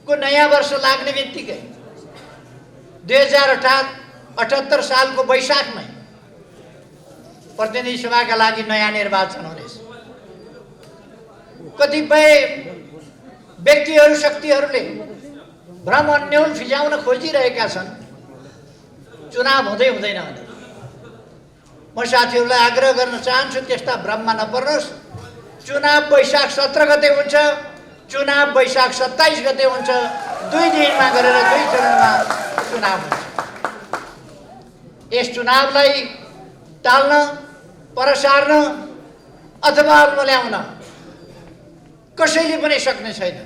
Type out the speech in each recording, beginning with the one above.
को नयाँ वर्ष लाग्ने बित्तिकै 2078 सालको वैशाखमै प्रतिनिधि सभाका लागि नयाँ निर्वाचन हुनेछ। कतिपय व्यक्तिहरू शक्तिहरूले भ्रम अन्यल फिजाउन खोजिरहेका छन् चुनाव हुँदै हुँदैन भनेर। म साथीहरूलाई आग्रह गर्न चाहन्छु त्यस्ता भ्रममा नपर्नुहोस्। चुनाव वैशाख 17 गते हुन्छ, चुनाव वैशाख 27 गते हुन्छ। 2 दिनमा गरेर 2 चरणमा चुनाव हुन्छ। यस चुनावलाई टाल्न, परसार्न अथवा अल्म ल्याउन कसैले पनि सक्ने छैन।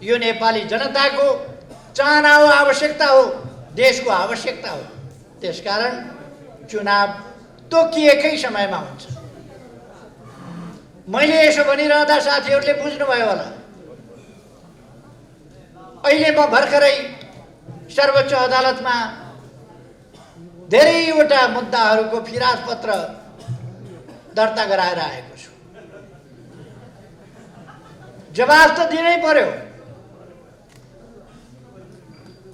यो नेपाली जनताको चाहना हो, आवश्यकता हो, देशको आवश्यकता हो। त्यसकारण चुनाव तोकिएकै समयमा हुन्छ। मैले यसो भनिरहँदा साथीहरूले बुझ्नुभयो होला। अहिले म भर्खरै सर्वोच्च अदालतमा धेरैवटा मुद्दाहरूको फिराद पत्र दर्ता गराएर आएको छु। जवाफ त दिनै पर्यो।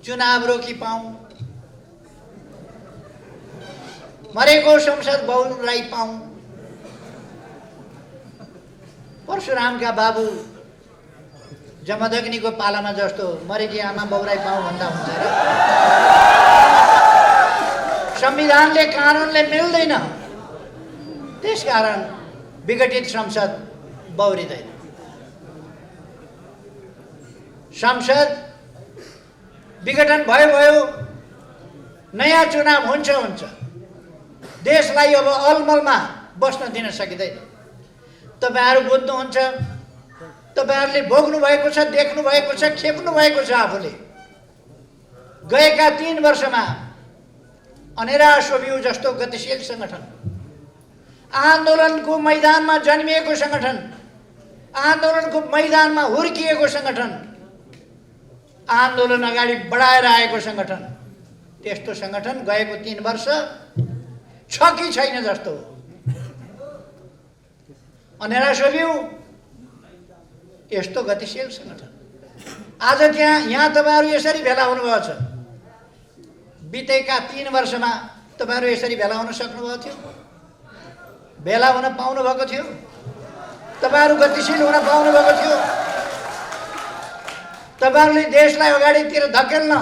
चुनाव रोकी पाऊँ, मरेको संसद बहुलाई पाऊँ, परशुरामका बाबु जमदग्नीको पालामा जस्तो मरेकी आमा बाउलाई पाऊँ भन्दा हुन्छ र? संविधानले, कानुनले मिल्दैन। त्यसकारण विघटित संसद बौरिँदैन। संसद विघटन भयो, नयाँ चुनाव हुन्छ। देशलाई अब अलमलमा बस्न दिन सकिँदैन। तपाईहरु बुझ्नुहुन्छ, तपाईहरुले भोग्नु भएको छ, देख्नु भएको छ, खेप्नु भएको छ। आफूले गएका 3 वर्षमा अनेरा सोभियु जस्तो गतिशील संगठन, आन्दोलनको मैदानमा जन्मिएको संगठन, आन्दोलनको मैदानमा हुर्किएको संगठन, आन्दोलन अगाडि बढाएर आएको संगठन, त्यस्तो संगठन गएको 3 वर्ष छ कि छैन जस्तो हो। अनेरा सोभियु यस्तो गतिशील संगठन आज यहाँ तपाईहरु यसरी भेला हुनुभएको छ। बितेका 3 वर्षमा तपाईहरु यसरी भेला हुन सक्नुभएको थियो? भेला हुन पाउनु भएको थियो? तपाईहरु गतिशील हुन पाउनु भएको थियो? तपाईहरुले देशलाई अगाडितिर धकेल्न,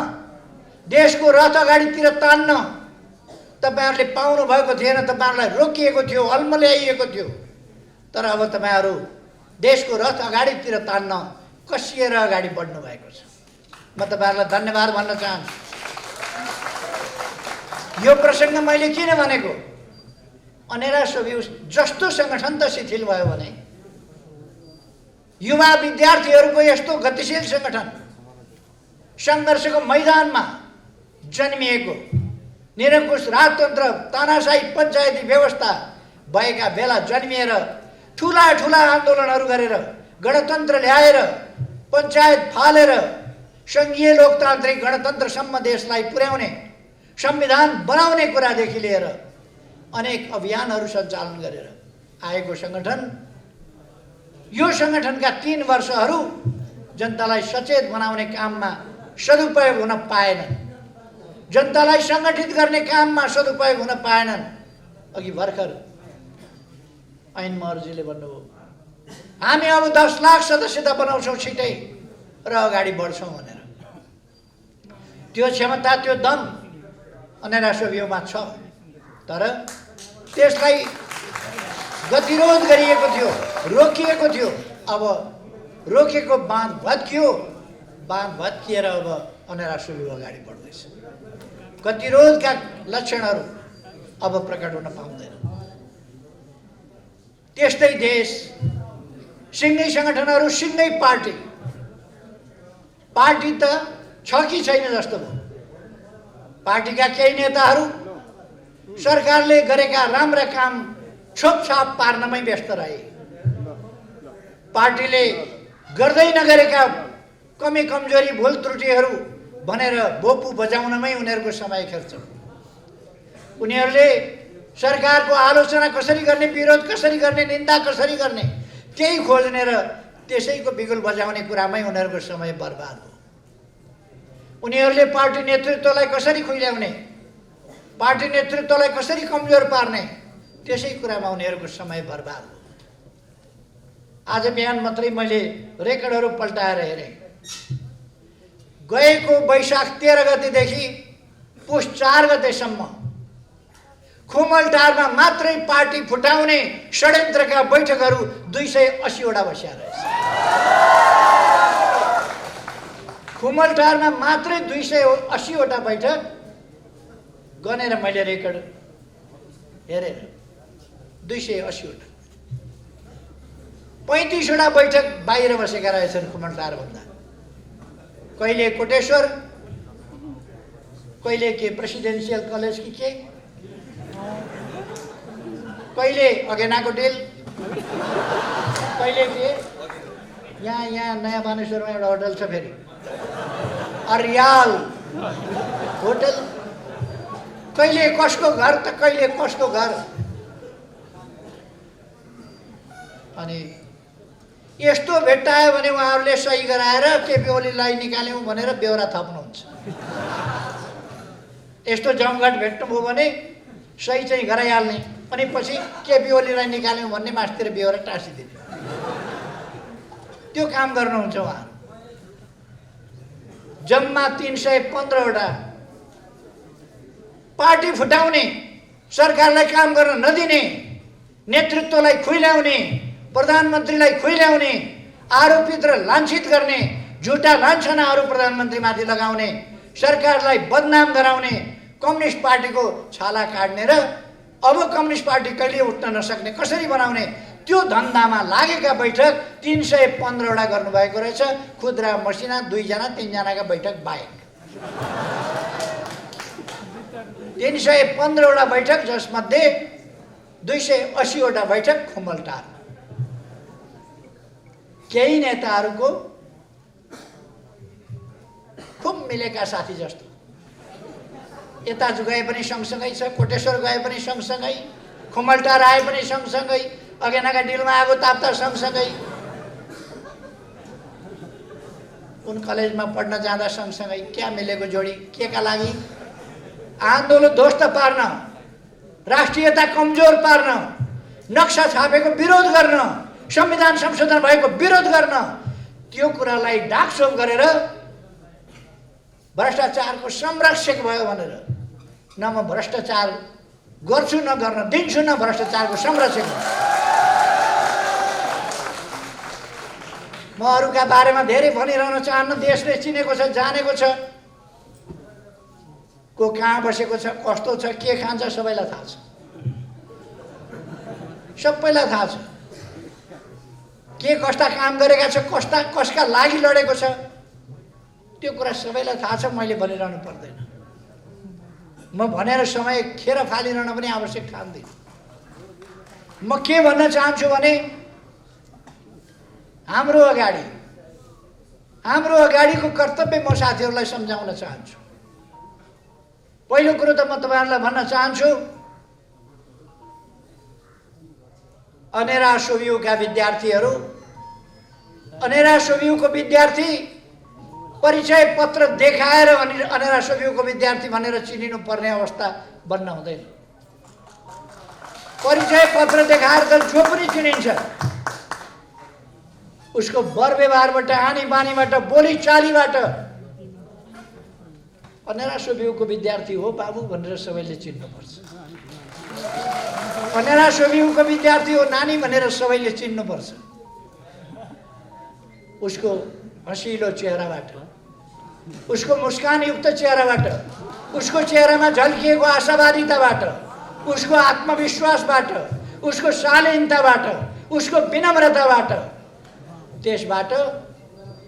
देशको रथ अगाडितिर तान्न तपाईहरुले पाउनु भएको थिएन। तपाईहरुलाई रोकिएको थियो, अल्मल्याइएको थियो। तर अब तपाईहरु देशको रथ अगाडितिर तान्न कसिएर अगाडि बढ्नु भएको छ। म तपाईहरुलाई धन्यवाद भन्न चाहन्छु। यो प्रसंग मैले किन भनेको? अनेरा सोभियु जस्तो संगठन त शिथिल भयो भने युवा विद्यार्थीहरूको यस्तो गतिशील संगठन संघर्षको मैदानमा जन्मिएको, निरङ्कुश राजतन्त्र, तानाशाही पञ्चायती व्यवस्था भएका बेला जन्मिएर ठूला ठूला आन्दोलनहरू गरेर गणतन्त्र ल्याएर पञ्चायत फालेर संघीय लोकतान्त्रिक गणतन्त्रसम्म देशलाई पुर्याउने, संविधान बनाउने कुरादेखि लिएर अनेक अभियानहरू सञ्चालन गरेर आएको संगठन। यो संगठनका 3 वर्षहरू जनतालाई सचेत बनाउने काममा सदुपयोग हुन पाएनन्, जनतालाई संगठित गर्ने काममा सदुपयोग हुन पाएनन्। अघि भर्खर ऐन महर्जीले भन्नुभयो हामी अब 10 लाख सदस्यता बनाउँछौँ छिटै र अगाडि बढ्छौँ भनेर। त्यो क्षमता, त्यो दम अनेरा सोभियुमा छ। तर त्यसलाई गतिरोध गरिएको थियो, रोकिएको थियो। अब रोकेको बाँध भत्कियो, बाँध भत्किएर अब अनेरा सोभियु अगाडि बढ्दैछ। गतिरोधका लक्षणहरू अब प्रकट हुन पाउँदैन। त्यस्तै देश, सिङ्गै संगठनहरू, सिङ्गै पार्टी त छ कि छैन जस्तो भयो। पार्टीका केही नेताहरू सरकारले गरेका राम्रा काम छोपछाप पार्नमै व्यस्त रहे। पार्टीले गर्दै नगरेका कमी कमजोरी भुल त्रुटिहरू भनेर बोपु बजाउनमै उनीहरूको समय खर्च। उनीहरूले सरकारको आलोचना कसरी गर्ने, विरोध कसरी गर्ने, निन्दा कसरी गर्ने, त्यही खोज्ने र त्यसैको बिगुल बजाउने कुरामै उनीहरूको समय बर्बाद हो। उनीहरूले पार्टी नेतृत्वलाई कसरी खुइल्याउने, पार्टी नेतृत्वलाई कसरी कमजोर पार्ने, त्यसै कुरामा उनीहरूको समय बर्बाद हो। आज बिहान मात्रै मैले रेकर्डहरू पल्टाएर हेरेँ। गएको वैशाख 13 गतेदेखि पुष 4 गतेसम्म खुमलटारमा मात्रै पार्टी फुटाउने षड्यन्त्रका बैठकहरू 280 वटा बसिया रहेछ। खुमलटारमा मात्रै 280 वटा बैठक गनेर मैले रेकर्ड हेरेर 280 वटा, 35 वटा बैठक बाहिर बसेका रहेछन् खुमलटार भन्दा। कहिले कोटेश्वर, कहिले के प्रेसिडेन्सियल कलेज कि के, कहिले अगेनाको डेल, कहिले के यहाँ नयाँ बानेश्वरमा एउटा होटल छ, फेरि अर्याल होटल, कहिले कसको घर त कहिले कसको घर। अनि यस्तो भेट्टायो भने उहाँहरूले सही गराएर केपी ओलीलाई निकाल्यौँ भनेर बेहोरा थप्नुहुन्छ। यस्तो जमघट भेट्नुभयो भने सही चाहिँ गराइहाल्ने, अनि पछि केपी ओलीलाई निकाल्यौँ भन्ने मासतिर बेहोरा टाँसिदिने, त्यो काम गर्नुहुन्छ उहाँहरू। जम्मा 315 वटा पार्टी फुटाउने, सरकारलाई काम गर्न नदिने, नेतृत्वलाई खुइल्याउने, प्रधानमन्त्रीलाई खुइल्याउने, आरोपित र लाञ्छित गर्ने, झुटा लाञ्छनाहरू प्रधानमन्त्रीमाथि लगाउने, सरकारलाई बदनाम गराउने, कम्युनिस्ट पार्टीको छाला काट्ने र अब कम्युनिस्ट पार्टी कहिले उठ्न नसक्ने कसरी बनाउने, त्यो धन्दामा लागेका बैठक 315 वटा गर्नुभएको रहेछ। खुद्रा मसिना 2 जना 3 जनाका बैठक बाहेक 315 वटा बैठक, जसमध्ये 280 वटा बैठक खुमलटार। केही नेताहरूको खुब मिलेका साथी जस्तो, यता गए पनि सँगसँगै छ, कोटेश्वर गए पनि सँगसँगै, खुमलटार आए पनि सँगसँगै, अगेनाका डिलमा आगो ताप्दा सँगसँगै, उन कलेजमा पढ्न जाँदा सँगसँगै। क्या मिलेको जोडी, के का लागि? आन्दोलन ध्वस्त पार्न, राष्ट्रियता कमजोर पार्न, नक्सा छापेको विरोध गर्न, संविधान संशोधन भएको विरोध गर्न, त्यो कुरालाई ढाकछोप गरेर भ्रष्टाचारको संरक्षक भयो भनेर न म भ्रष्टाचार गर्छु न गर्न दिन्छु, न भ्रष्टाचारको संरक्षक। म अरूका बारेमा धेरै भनिरहन चाहन्न, देशले चिनेको छ, जानेको छ, को कहाँ बसेको छ, कस्तो छ, के खान्छ, सबैलाई थाहा छ, सबैलाई थाहा छ। के कस्ता काम गरेका छ, कसका लागि लडेको छ, त्यो कुरा सबैलाई थाहा छ। मैले भनिरहनु पर्दैन, म भनेर समय खेर फालिरहन पनि आवश्यक ठान्दिनँ। म के भन्न चाहन्छु भने हाम्रो अगाडिको कर्तव्य म साथीहरूलाई सम्झाउन चाहन्छु। पहिलो कुरो त म तपाईहरुलाई भन्न चाहन्छु, अनेरा सोभियुका विद्यार्थीहरू, अनेरा सोभियुको विद्यार्थी परिचय पत्र देखाएर अनेरा सोभियुको विद्यार्थी भनेर चिनिनु पर्ने अवस्था बन्न हुँदैन। परिचय पत्र देखाएर त जो पनि चिनिन्छ, उसको वर व्यवहारबाट, आनी बानीबाट, बोली चालीबाट अनेरा सोभियुको विद्यार्थी हो बाबु भनेर सबैले चिन्नुपर्छ। अनेरा सोभियुको विद्यार्थी हो नानी भनेर सबैले चिन्नुपर्छ। उसको हँसिलो चेहराबाट, उसको मुस्कानयुक्त चेहराबाट, उसको चेहरामा झल्किएको आशावादिताबाट, उसको आत्मविश्वासबाट, उसको शालीनताबाट, उसको विनम्रताबाट, त्यसबाट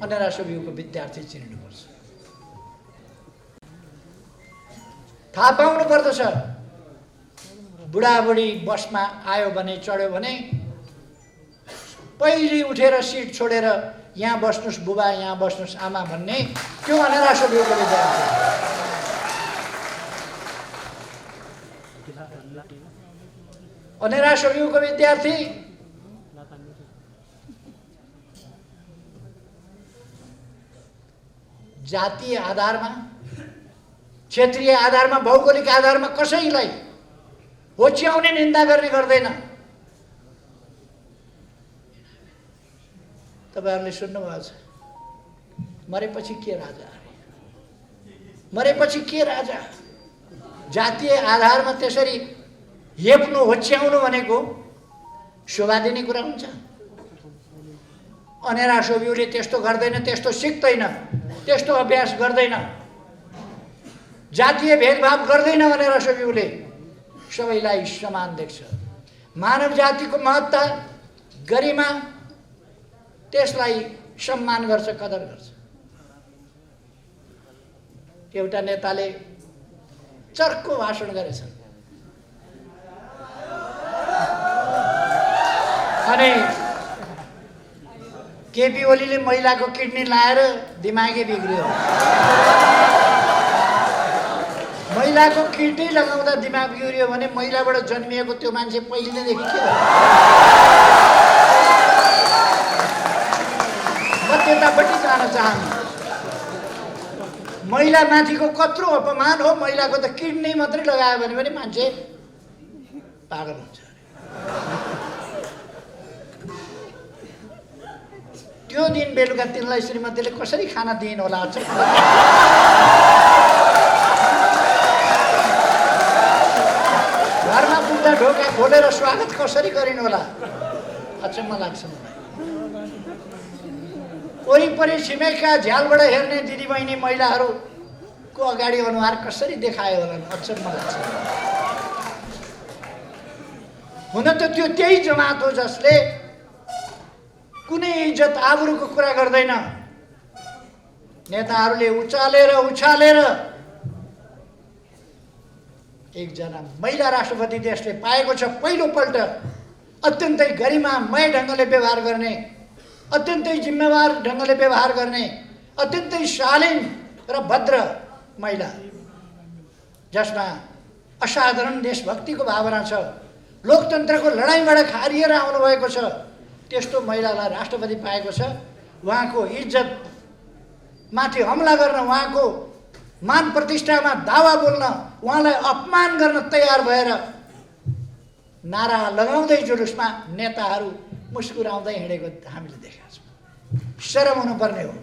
अनेरा सोभियुको विद्यार्थी चिन्नुपर्छ। थाहा पाउनु पर्दछ, बुढाबुढी बसमा आयो भने, चढ्यो भने पहिले उठेर सिट छोडेर यहाँ बस्नुस् बुबा, यहाँ बस्नुस् आमा भन्ने, त्यो अनेरा सोभियुको विद्यार्थी। अनेरा सोभियुको विद्यार्थी जातीय आधारमा, क्षेत्रीय आधारमा, भौगोलिक आधारमा कसैलाई होच्याउने निन्दा गर्ने गर्दैन। तपाईहरुले सुन्नुभएको छ, मरेपछि के राजा, मरेपछि के राजा। जातीय आधारमा त्यसरी हेप्नु होच्याउनु भनेको शोभा दिने कुरा हुन्छ। अनेरा सोभिउले त्यस्तो गर्दैन, त्यस्तो सिक्दैन, त्यस्तो अभ्यास गर्दैन, जातीय भेदभाव गर्दैन। अनेरा सोभिउले सबैलाई समान देख्छ। मानव जातिको महत्ता, गरिमा, त्यसलाई सम्मान गर्छ, कदर गर्छ। एउटा नेताले चर्को भाषण गरेछन् अनि केपी ओलीले महिलाको किडनी लाएर दिमागै बिग्रियो। महिलाको किडनी लगाउँदा दिमाग बिग्रियो भने महिलाबाट जन्मिएको त्यो मान्छे पहिलेदेखि के हो? म त्यतापट्टि जान चाहन्छु। महिला माथिको कत्रो अपमान हो। महिलाको त किडनी मात्रै लगायो भने पनि मान्छे पागल हुन्छ। त्यो दिन बेलुका तिनलाई श्रीमतीले कसरी खाना दिइन् होला? घरमा पुग्दा ढोका खोलेर स्वागत कसरी गरिन् होला? अचम्म लाग्छ मलाई। वरिपरि छिमेकका झ्यालबाट हेर्ने दिदीबहिनी महिलाहरूको अगाडि अनुहार कसरी देखायो होला? अचम्म लाग्छ। हुन त त्यो त्यही जमात हो जसले कुनै इज्जत आबरुको कुरा गर्दैन। नेताहरूले उचालेर उछालेर एकजना महिला राष्ट्रपति देशले पाएको छ। पहिलोपल्ट अत्यन्तै गरिमामय ढङ्गले व्यवहार गर्ने, अत्यन्तै जिम्मेवार ढङ्गले व्यवहार गर्ने, अत्यन्तै शालीन र भद्र महिला, जसमा असाधारण देशभक्तिको भावना छ, लोकतन्त्रको लडाइँबाट खारिएर आउनुभएको छ, त्यस्तो महिलालाई राष्ट्रपति पाएको छ। उहाँको इज्जत माथि हमला गर्न, उहाँको मान प्रतिष्ठामा दावा बोल्न, उहाँलाई अपमान गर्न तयार भएर नारा लगाउँदै जुलुसमा नेताहरू मुस्कुराउँदै हिँडेको हामीले देखेका छौँ। शरम हुनुपर्ने हो,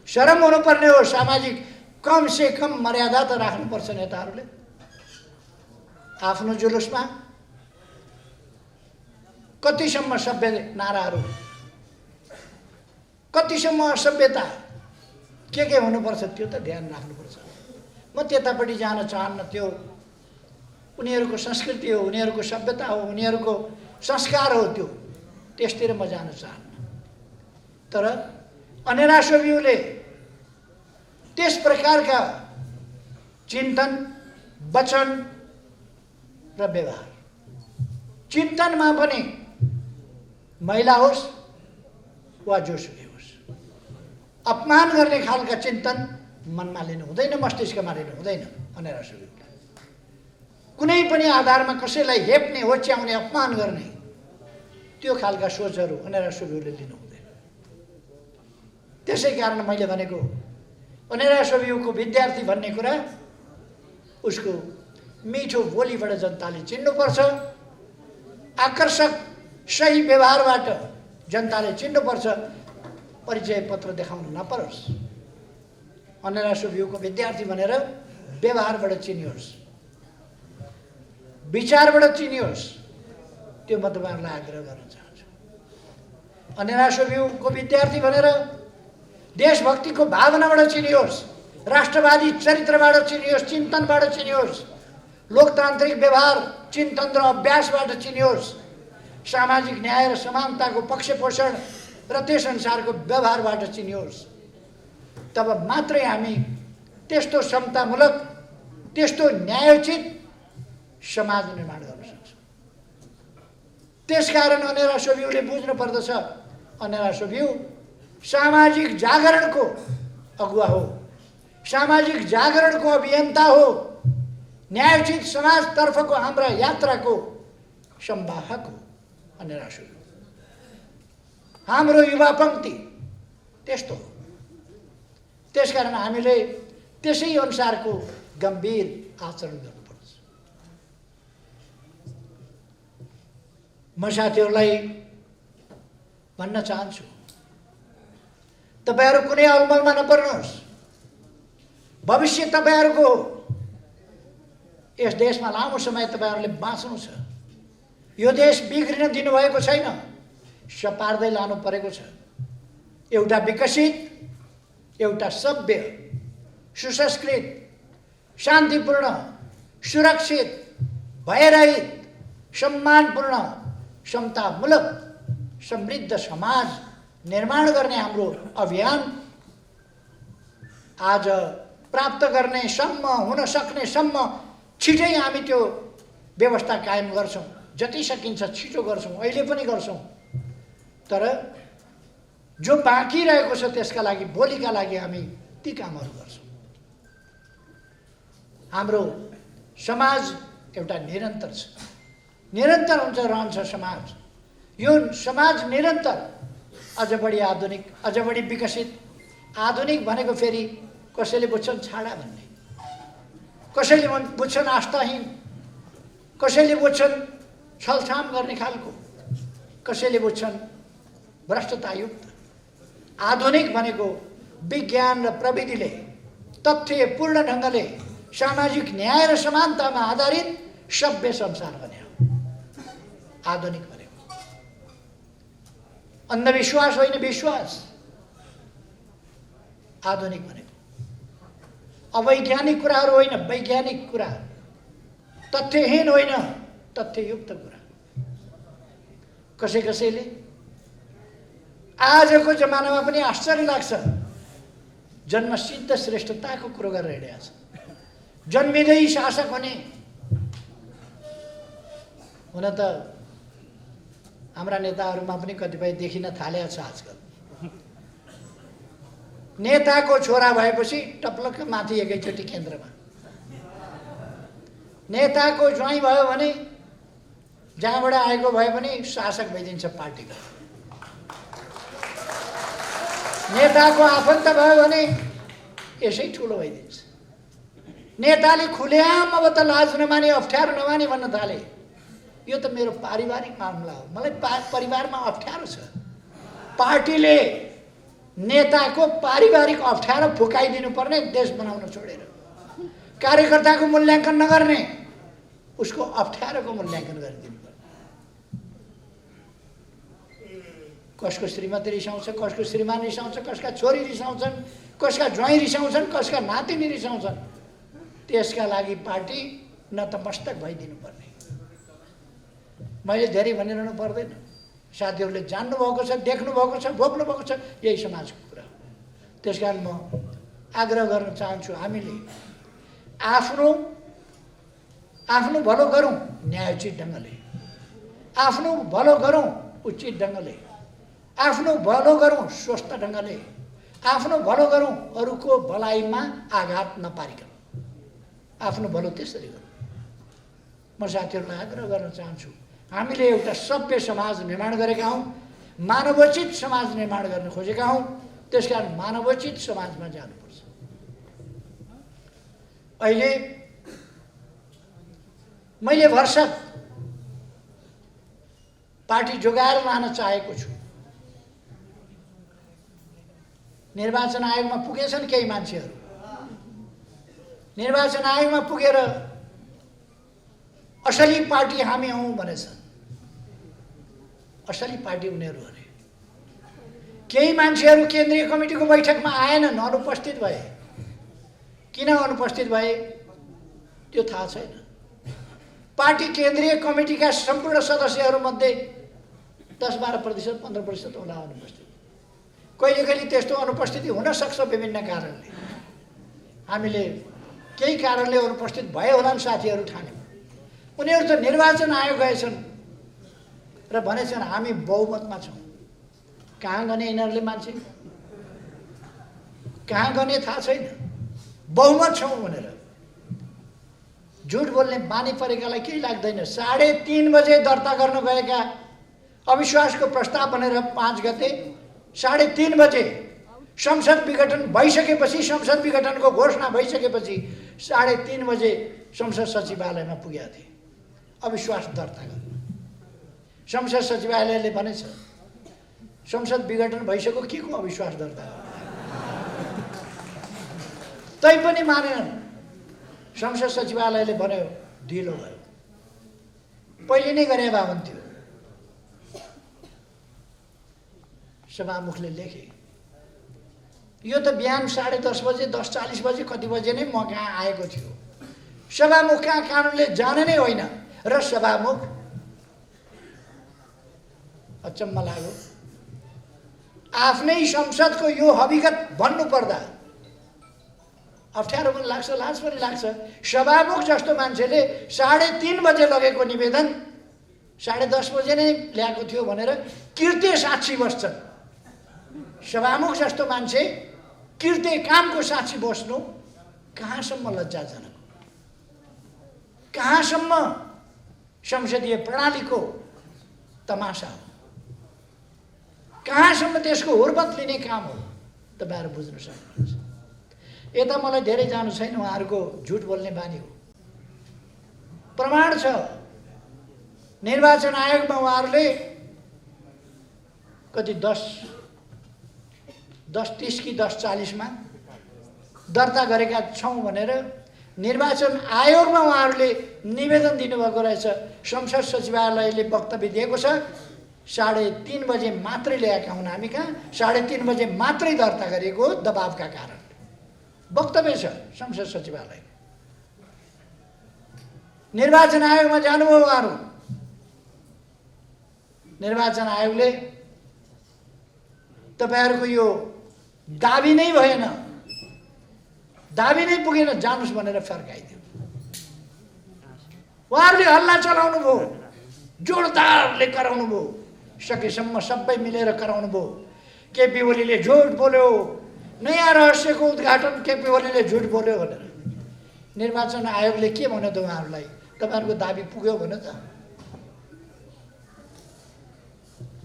शरम हुनुपर्ने हो। सामाजिक कम से कम मर्यादा त राख्नुपर्छ नेताहरूले। आफ्नो जुलुसमा कतिसम्म सभ्य नाराहरू, कतिसम्म असभ्यता के हुनुपर्छ त्यो त ध्यान राख्नुपर्छ। म त्यतापट्टि जान चाहन्न। त्यो उनीहरूको संस्कृति हो, उनीहरूको सभ्यता हो, उनीहरूको संस्कार हो। त्यो त्यसतिर म जान चाहन्न। तर अनेरा सोभिउले त्यस प्रकारका चिन्तन, वचन र व्यवहार, चिन्तनमा पनि महिला होस् वा जोसुकै होस्, अपमान गर्ने खालका चिन्तन मनमा लिनु हुँदैन, मस्तिष्कमा लिनु हुँदैन। अनेरा सोभिउले कुनै पनि आधारमा कसैलाई हेप्ने, होच्याउने, अपमान गर्ने त्यो खालका सोचहरू अनेरा सोभिउले लिनु हुँदैन। त्यसै कारण मैले भनेको अनेरा सोभिउको विद्यार्थी भन्ने कुरा उसको मिठो बोलीबाट जनताले चिन्नुपर्छ, आकर्षक सही व्यवहारबाट जनताले चिन्नुपर्छ, परिचय पत्र देखाउन नपरोस्। अनेरा सोभिउको विद्यार्थी भनेर व्यवहारबाट चिनियोस्, विचारबाट चिनियोस्, त्यो म तपाईँहरूलाई आग्रह गर्न चाहन्छु। अनेरा सोभिउको विद्यार्थी भनेर देशभक्तिको भावनाबाट चिनियोस्, राष्ट्रवादी चरित्रबाट चिनियोस्, चिन्तनबाट चिनियोस्, लोकतान्त्रिक व्यवहार, चिन्तन र अभ्यासबाट चिनियोस्, सामाजिक न्याय र समानताको पक्षपोषण र त्यस अनुसारको व्यवहारबाट चिनियोस्। तब मात्रै हामी त्यस्तो समतामूलक, त्यस्तो न्यायोचित समाज निर्माण गर्न सक्छौँ। त्यसकारण अनेरा सोभिउले बुझ्नु पर्दछ, अनेरा सोभिउ सामाजिक जागरणको अगुवा हो, सामाजिक जागरणको अभियन्ता हो, न्यायोचित समाजतर्फको हाम्रा यात्राको संवाहक हो अनेरा सोभिउ। हाम्रो युवा पङ्क्ति त्यस्तो हो। त्यसकारण हामीले त्यसै अनुसारको गम्भीर आचरण गर्नुपर्छ। म साथीहरूलाई भन्न चाहन्छु, तपाईहरू कुनै अलमलमा नपर्नुहोस्। भविष्य तपाईहरूको यस देशमा लामो समय तपाईहरूले बाँच्नु छ। यो देश बिग्रिन दिनुभएको छैन, सपार्दै लानु परेको छ। एउटा विकसित, एउटा सभ्य, सुसंस्कृत, शान्तिपूर्ण, सुरक्षित, भयरहित, सम्मानपूर्ण, समतामूलक, समृद्ध समाज निर्माण गर्ने हाम्रो अभियान आज प्राप्त गर्ने सम्म, हुन सक्ने सम्म छिटै हामी त्यो व्यवस्था कायम गर्छौँ। जति सकिन्छ छिटो गर्छौँ, अहिले पनि गर्छौँ। तर जो बाँकी रहेको छ त्यसका लागि, भोलिका लागि हामी ती कामहरू गर्छौँ। हाम्रो समाज एउटा निरन्तर छ, निरन्तर हुन्छ, रहन्छ समाज। यो समाज निरन्तर अझ बढी आधुनिक, अझ बढी विकसित। आधुनिक भनेको फेरि कसैले बुझ्छन् छाडा भन्ने, कसैले बुझ्छन् आस्थाहीन, कसैले बुझ्छन् छलछाम गर्ने खालको, कसैले बुझ्छन् भ्रष्टतायुक्त। आधुनिक भनेको विज्ञान र प्रविधिले तथ्यपूर्ण ढङ्गले सामाजिक न्याय र समानतामा आधारित सभ्य संसार बन्यो आधुनिक भनेको। अन्धविश्वास होइन, विश्वास आधुनिक भनेको। अवैज्ञानिक कुराहरू होइन, वैज्ञानिक कुरा। तथ्यहीन होइन, तथ्ययुक्त कुरा। कसैले आजको जमानामा पनि आश्चर्य लाग्छ, जन्मसिद्ध श्रेष्ठताको कुरो गरेर हिँडेको छ। जन्मिँदै शासक हुने। हुन त हाम्रा नेताहरूमा पनि कतिपय देखिन थालेको छ आजकल। नेताको छोरा भएपछि टप्लक्क माथि एकैचोटि केन्द्रमा, नेताको ज्वाइँ भयो भने जहाँबाट आएको भए पनि शासक भइदिन्छ पार्टीको। नेताको आफन्त भयो भने यसै ठुलो भइदिन्छ। नेताले खुलेआम अब त लाज नमाने, अप्ठ्यारो नमाने भन्न थाले, यो त मेरो पारिवारिक मामला हो, मलाई परिवारमा अप्ठ्यारो छ। पार्टीले नेताको पारिवारिक अप्ठ्यारो फुकाइदिनु पर्ने, देश बनाउन छोडेर। कार्यकर्ताको मूल्याङ्कन नगर्ने, उसको अप्ठ्यारोको मूल्याङ्कन गरिदिनु पर्ने। कसको श्रीमती रिसाउँछ, कसको श्रीमान रिसाउँछ, कसका छोरी रिसाउँछन्, कसका ज्वाइँ रिसाउँछन्, कसका नातिनी रिसाउँछन्। त्यसका लागि पार्टी नतमस्तक भइदिनु पर्ने। मैले धेरै भनिरहनु पर्दैन, साथीहरूले जान्नुभएको छ, देख्नुभएको छ, भोग्नुभएको छ, यही समाजको कुरा हो। त्यसकारण म आग्रह गर्न चाहन्छु, हामीले आफ्नो भलो गरौँ न्यायोचित ढङ्गले, आफ्नो भलो गरौँ उचित ढङ्गले, आफ्नो भलो गरौँ स्वस्थ ढङ्गले, आफ्नो भलो गरौँ अरूको भलाइमा आघात नपारिकन, आफ्नो भलो त्यसरी गरौँ। म साथीहरूलाई आग्रह गर्न चाहन्छु, हामीले एउटा सभ्य समाज निर्माण गरेका हौँ, मानवोचित समाज निर्माण गर्न खोजेका हौँ। त्यसकारण मानवोचित समाजमा जानुपर्छ। अहिले मैले भरसक पार्टी जोगाएर लान चाहेको छु। निर्वाचन आयोगमा पुगेछन् केही मान्छेहरू, निर्वाचन आयोगमा पुगेर असली पार्टी हामी हौँ भनेछन्। असली पार्टी उनीहरू अरे। केही मान्छेहरू केन्द्रीय कमिटीको बैठकमा आएनन्, अनुपस्थित भए। किन अनुपस्थित भए त्यो थाहा छैन। पार्टी केन्द्रीय कमिटीका सम्पूर्ण सदस्यहरूमध्ये 10-12%, 15% होला अनुपस्थित। कहिले कहिले त्यस्तो अनुपस्थिति हुन सक्छ विभिन्न कारणले। हामीले केही कारणले अनुपस्थित भए होलान् साथीहरू ठान्यौँ। उनीहरू त निर्वाचन आयोग गएछन् र भनेछन् हामी बहुमतमा छौँ। कहाँ गने यिनीहरूले मान्छे, कहाँ गने थाहा छैन। बहुमत छौँ भनेर झुट बोल्ने बानी परेकालाई केही लाग्दैन। 3:30 बजे दर्ता गर्न गएका अविश्वासको प्रस्ताव भनेर 5 गते 3:30 बजे संसद विघटन भइसकेपछि, संसद विघटनको घोषणा भइसकेपछि 3:30 बजे संसद सचिवालयमा पुगेका थिए अविश्वास दर्ता गर्न। संसद सचिवालयले भनेछ संसद विघटन भइसक्यो, के को अविश्वास दर्ता तैपनि मानेनन्। संसद सचिवालयले भन्यो ढिलो भयो, पहिले नै गरे भए हुन्थ्यो। सभामुखले लेखे यो त बिहान 10:30 बजे 10:40 बजे कति बजे नै म कहाँ आएको थियो। सभामुख कहाँ कानुनले जाने नै होइन र सभामुख अचम्म लाग्यो। आफ्नै संसदको यो हकीकत भन्नु पर्दा अप्ठ्यारो पनि लाग्छ, लाज पनि लाग्छ। सभामुख जस्तो मान्छेले 3:30 बजे लगेको निवेदन 10:30 बजे नै ल्याएको थियो भनेर कृत्य साक्षी बस्छन्। सभामुख जस्तो मान्छे कृत्य कामको साक्षी बस्नु कहाँसम्म लज्जाजनक, कहाँसम्म संसदीय प्रणालीको तमासा हो, कहाँसम्म त्यसको हुर्बत लिने काम हो, तपाईहरु बुझ्न सक्नुहुन्छ। यता मलाई धेरै जानु छैन, उहाँहरूको झुट बोल्ने बानी हो। प्रमाण छ निर्वाचन आयोगमा उहाँहरूले कति 10:30 कि 10:40 मा दर्ता गरेका छौं भनेर निर्वाचन आयोगमा उहाँहरूले निवेदन दिनुभएको रहेछ। संसद सचिवालयले वक्तव्य दिएको छ 3:30 बजे मात्रै ल्याएका हुन् हामी कहाँ, 3:30 बजे मात्रै दर्ता गरेको दबावका कारण वक्तव्य छ संसद सचिवालय। निर्वाचन आयोगमा जानुभयो उहाँहरू, निर्वाचन आयोगले तपाईहरुको यो दाबी नै भएन, दाबी नै पुगेन, जानुस् भनेर फर्काइदियो। उहाँहरूले हल्ला चलाउनु भयो, जोडदारले कराउनु भयो, सकेसम्म सबै मिलेर कराउनु भयो। केपी ओलीले झुट बोल्यो, नयाँ रहस्यको उद्घाटन केपी ओलीले झुट बोल्यो भनेर। निर्वाचन आयोगले के भन्यो त उहाँहरूलाई, तपाईहरुको दाबी पुग्यो भन्यो त।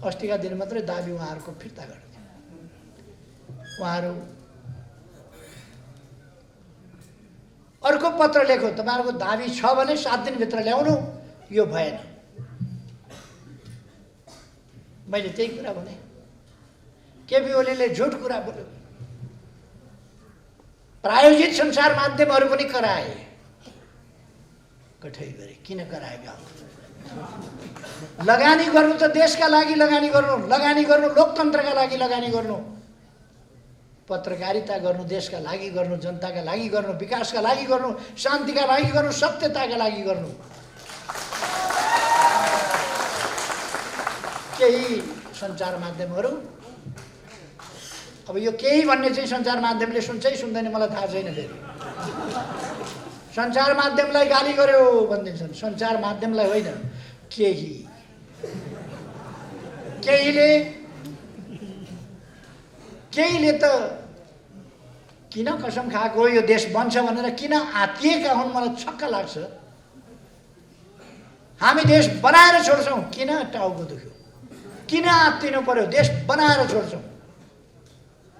अस्तिका दिन मात्रै दाबी उहाँहरूको फिर्ता गर्यो। उहाँहरू अर्को पत्र लेख्यो तपाईहरुको दाबी छ भने 7 दिनभित्र ल्याउनु, यो भएन। मैले त्यही कुरा भने। केपी ओलीले झुट कुरा बोल्यो, प्रायोजित सञ्चार माध्यमहरू पनि कराए। कठै गरे, किन कराएका? लगानी गर्नु त देशका लागि लगानी गर्नु, लगानी गर्नु लोकतन्त्रका लागि लगानी गर्नु, पत्रकारिता गर्नु देशका लागि गर्नु, जनताका लागि गर्नु, विकासका लागि गर्नु, शान्तिका लागि गर्नु, सत्यताका लागि गर्नु। केही सञ्चार माध्यमहरू, अब यो केही भन्ने चाहिँ सञ्चार माध्यमले सुन्छ कि सुन्दैन मलाई थाहा छैन। फेरि सञ्चार माध्यमलाई गाली गर्यो भनिदिन्छन्, सञ्चार माध्यमलाई होइन। केहीले त किन कसम खाएको यो देश बन्छ भनेर किन आत्तिएका हुन् मलाई छक्क लाग्छ। हामी देश बनाएर छोड्छौँ, किन टाउको दुख्यो, किन आत्तिनु पर्यो? देश बनाएर छोड्छौँ।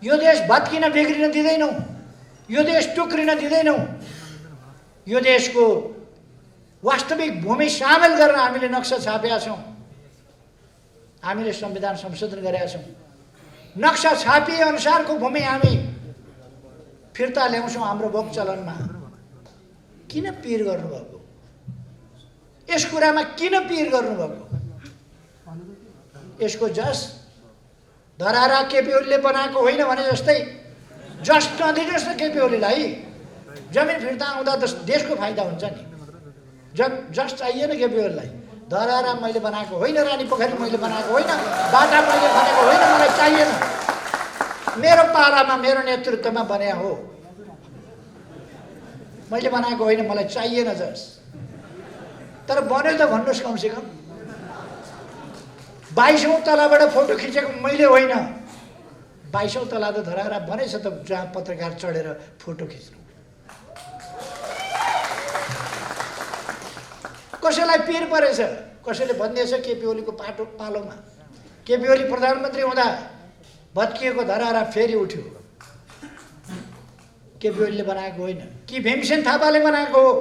यो देश भत्किन बिग्रिन दिँदैनौँ, यो देश टुक्रिन दिँदैनौँ। यो देशको वास्तविक भूमि सामेल गरेर हामीले नक्सा छापेका छौँ, हामीले संविधान संशोधन गरेका छौँ। नक्सा छापिए अनुसारको भूमि हामी फिर्ता ल्याउँछौँ हाम्रो भोग चलनमा। किन पिर गर्नुभएको? यस कुरामा किन पिर गर्नुभएको? यसको जस धरारा केपी ओलीले बनाएको होइन भने जस्तै जस नदिनुहोस् न केपी ओलीलाई। जमिन फिर्ता आउँदा त देशको फाइदा हुन्छ नि। जस चाहिएन केपी ओलीलाई। धरारा मैले बनाएको होइन, रानी पोखरी मैले बनाएको होइन, बाटा मैले बनाएको होइन, मलाई चाहिएन। मेरो पालामा मेरो नेतृत्वमा बने हो, मैले बनाएको होइन, मलाई चाहिएन जस। तर बन्यो त भन्नुहोस् कमसेकम। 22औं तलाबाट फोटो खिचेको मैले होइन, 22औं तला त धरारा बनेछ त, जहाँ पत्रकार चढेर फोटो खिच्नु। कसैलाई पिर परेछ, कसैले भनिदिएछ केपी ओलीको पालोमा। केपी ओली प्रधानमन्त्री हुँदा भत्किएको धरारा फेरि उठ्यो। केपी ओलीले बनाएको होइन कि भीमसेन थापाले बनाएको हो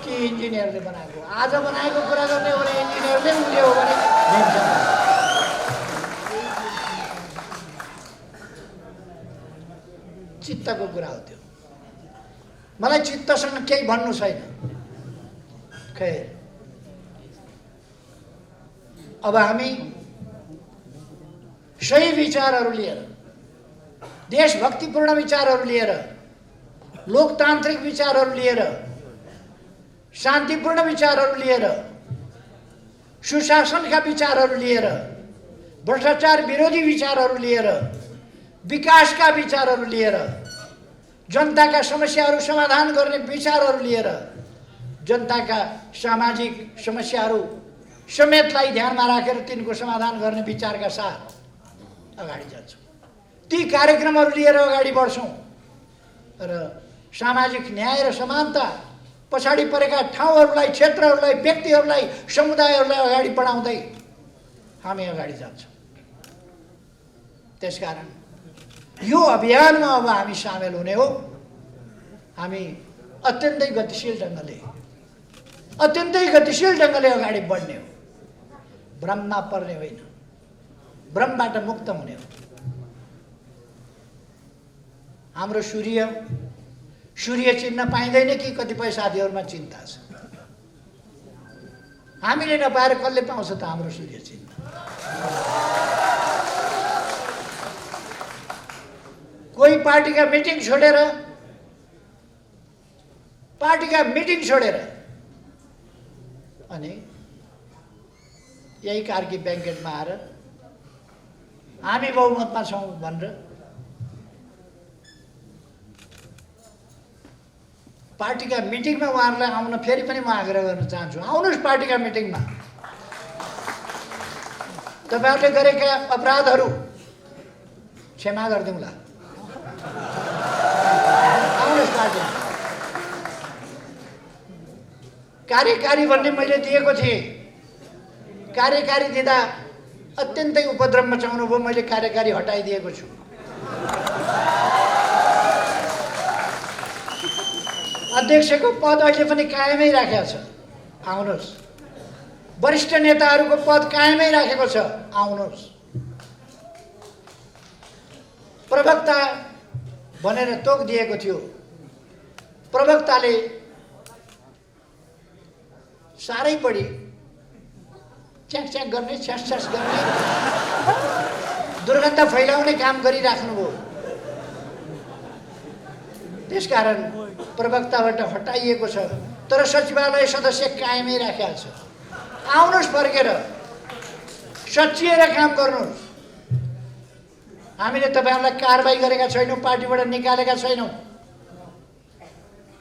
कि इन्जिनियरले बनाएको। आज बनाएको कुरा गर्ने हो भने इन्जिनियरले, उसले हो भने भीमसेन थापा। चित्तको कुरा हो त्यो। मलाई चित्तसँग केही भन्नु छैन। खैर, अब हामी सही विचारहरू लिएर, देशभक्तिपूर्ण विचारहरू लिएर, लोकतान्त्रिक विचारहरू लिएर, शान्तिपूर्ण विचारहरू लिएर, सुशासनका विचारहरू लिएर, भ्रष्टाचार विरोधी विचारहरू लिएर, विकासका विचारहरू लिएर, जनताका समस्याहरू समाधान गर्ने विचारहरू लिएर, जनताका सामाजिक समस्याहरू समेतलाई ध्यानमा राखेर तिनको समाधान गर्ने विचारका साथ अगाडि जान्छौँ। ती कार्यक्रमहरू लिएर अगाडि बढ्छौँ र सामाजिक न्याय र समानता, पछाडि परेका ठाउँहरूलाई, क्षेत्रहरूलाई, व्यक्तिहरूलाई, समुदायहरूलाई अगाडि बढाउँदै हामी अगाडि जान्छौँ। त्यसकारण यो अभियानमा अब हामी सामेल हुने हो। हामी अत्यन्तै गतिशील ढङ्गले अगाडि बढ्ने हो। भ्रममा पर्ने होइन, भ्रमबाट मुक्त हुने हो। हाम्रो सूर्य चिन्न पाइँदैन कि कतिपय साथीहरूमा चिन्ता छ। हामीले नपाएर कसले पाउँछ त हाम्रो सूर्य चिन्ह? कोही पार्टीका मिटिङ छोडेर अनि यही कार्की ब्याङ्केटमा आएर हामी बहुमतमा छौँ भनेर पार्टीका मिटिङमा उहाँहरूलाई आउन फेरि पनि म आग्रह गर्न चाहन्छु। आउनुहोस् पार्टीका मिटिङमा। तपाईँहरूले गरेका अपराधहरू क्षमा गरिदिउँला। आउनुहोस् पार्टीमा। कार्यकारी भन्ने मैले दिएको थिएँ। कार्यकारी दिँदा अत्यन्तै उपद्रव मचाउनु भयो। मैले कार्यकारी हटाइदिएको छु। अध्यक्षको पद अहिले पनि कायमै राखेको छ। आउनुहोस्। वरिष्ठ नेताहरूको पद कायमै राखेको छ। आउनुहोस्। प्रवक्ता भनेर तोक दिएको थियो। प्रवक्ताले साह्रै बढी च्याक गर्ने, छ्यास गर्ने, दुर्गन्ध फैलाउने काम गरिराख्नुभयो। त्यसकारण प्रवक्ताबाट हटाइएको छ, तर सचिवालय सदस्य कायमै राखेको छ। आउनुहोस् फर्केर, सचिएर काम गर्नुहोस्। हामीले तपाईँहरूलाई कारबाही गरेका छैनौँ, पार्टीबाट निकालेका छैनौँ।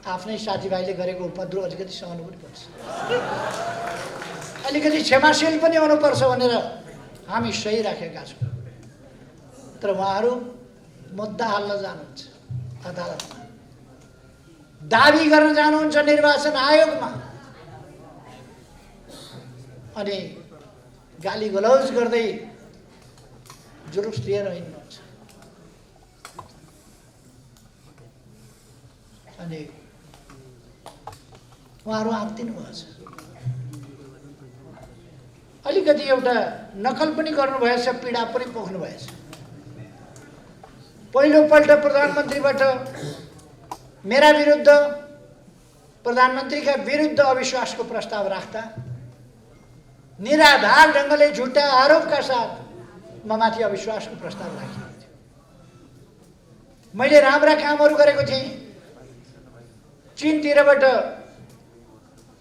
आफ्नै साथीभाइले गरेको उपद्रव अलिकति सहनु पनि पर्छ, अलिकति क्षमाशील पनि हुनुपर्छ भनेर हामी सही राखेका छौँ। तर उहाँहरू मुद्दा हाल्न जानुहुन्छ अदालतमा, दाबी गर्न जानुहुन्छ निर्वाचन आयोगमा, अनि गाली गलौज गर्दै जुलुस लिएर हिँड्नुहुन्छ। अनि उहाँहरू आत्तिनु भएछ। अलिकति एउटा नकल पनि गर्नुभएछ, पीडा पनि पोख्नु भएछ। पहिलोपल्ट प्रधानमन्त्रीबाट मेरा विरुद्ध, प्रधानमन्त्रीका विरुद्ध अविश्वासको प्रस्ताव राख्दा निराधार ढङ्गले झुटा आरोपका साथ ममाथि अविश्वासको प्रस्ताव राखिएको थियो। मैले राम्रा कामहरू गरेको थिएँ। चीनतिरबाट